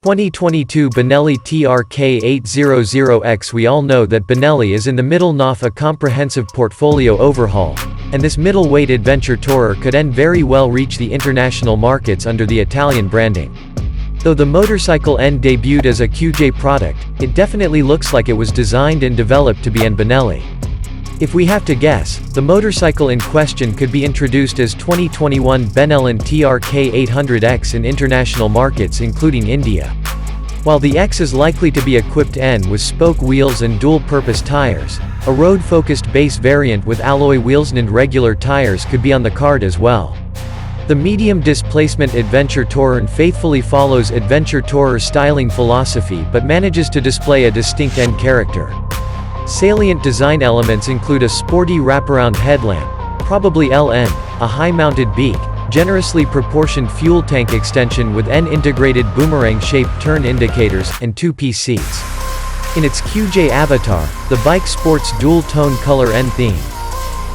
2022 Benelli TRK 800X. We all know that Benelli is in the middle of a comprehensive portfolio overhaul, and this middleweight adventure tourer could very well reach the international markets under the Italian branding. Though the motorcycle debuted as a QJ product, it definitely looks like it was designed and developed to be an Benelli. If we have to guess, the motorcycle in question could be introduced as 2021 Benelli TRK 800X in international markets including India. While the X is likely to be equipped with spoke wheels and dual-purpose tires, a road-focused base variant with alloy wheels and regular tires could be on the card as well. The medium displacement adventure tourer faithfully follows adventure tourer styling philosophy but manages to display a distinct character. Salient design elements include a sporty wraparound headlamp, probably LN, a high-mounted beak, generously proportioned fuel tank extension with integrated boomerang-shaped turn indicators, and two-piece seats. In its QJ avatar, the bike sports dual-tone color theme.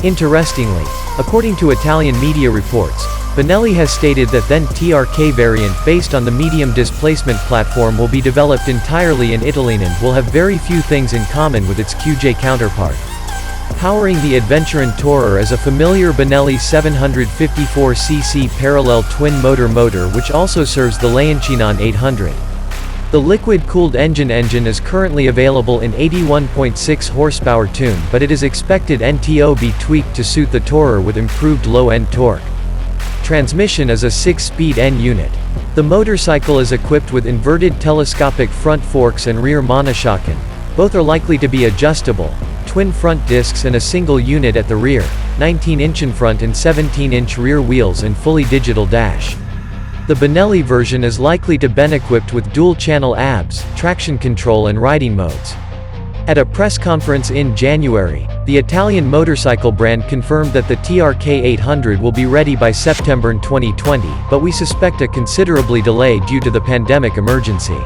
Interestingly, according to Italian media reports, Benelli has stated that the TRK variant based on the medium displacement platform will be developed entirely in Italy and will have very few things in common with its QJ counterpart. Powering the adventure tourer is a familiar Benelli 754cc parallel twin-motor motor which also serves the Qianjiang 800. The liquid-cooled engine is currently available in 81.6 horsepower tune, but it is expected to be tweaked to suit the tourer with improved low-end torque. Transmission is a 6-speed unit. The motorcycle is equipped with inverted telescopic front forks and rear monoshock. Both are likely to be adjustable, twin front discs and a single unit at the rear, 19-inch in front and 17-inch rear wheels and fully digital dash. The Benelli version is likely to be equipped with dual-channel ABS, traction control and riding modes. At a press conference in January, the Italian motorcycle brand confirmed that the TRK 800 will be ready by September 2020, but we suspect a considerably delay due to the pandemic emergency.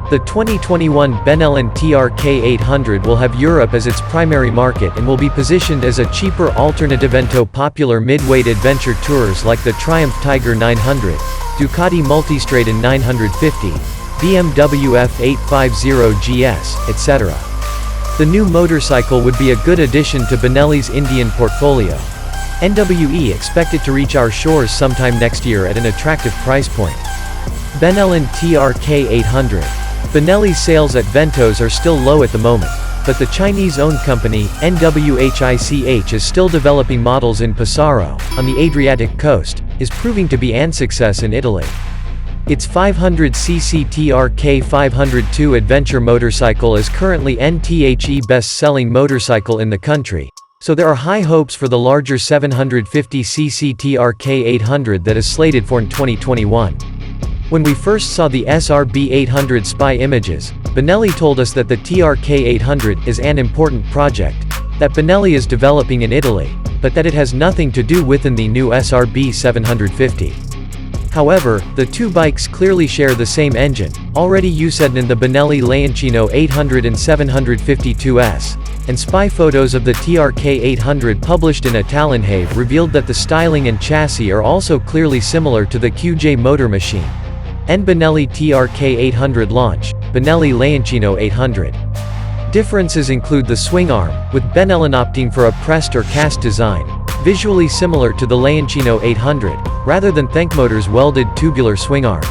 The 2021 Benelli TRK 800 will have Europe as its primary market and will be positioned as a cheaper alternative to popular mid-weight adventure tourers like the Triumph Tiger 900, Ducati Multistrada 950, BMW F850 GS, etc. The new motorcycle would be a good addition to Benelli's Indian portfolio. NWE expected to reach our shores sometime next year at an attractive price point. Benelli TRK 800. Benelli's sales at Ventos are still low at the moment, but the Chinese-owned company, NWHICH, is still developing models in Pesaro, on the Adriatic coast, is proving to be an success in Italy. Its 500cc TRK 502 adventure motorcycle is currently NTHE best-selling motorcycle in the country, so there are high hopes for the larger 750cc TRK 800 that is slated for in 2021. When we first saw the SRB 800 spy images, Benelli told us that the TRK 800 is an important project that Benelli is developing in Italy, but that it has nothing to do with the new SRB 750. However, the two bikes clearly share the same engine, already used in the Benelli Qianjiang 800 and 752S, and spy photos of the TRK 800 published in Italenhave revealed that the styling and chassis are also clearly similar to the QJ motor machine. Benelli TRK 800 launch, Benelli Qianjiang 800. Differences include the swing arm, with Benelli opting for a pressed or cast design, visually similar to the Qianjiang 800, rather than Thenkmotor's welded tubular swing arm.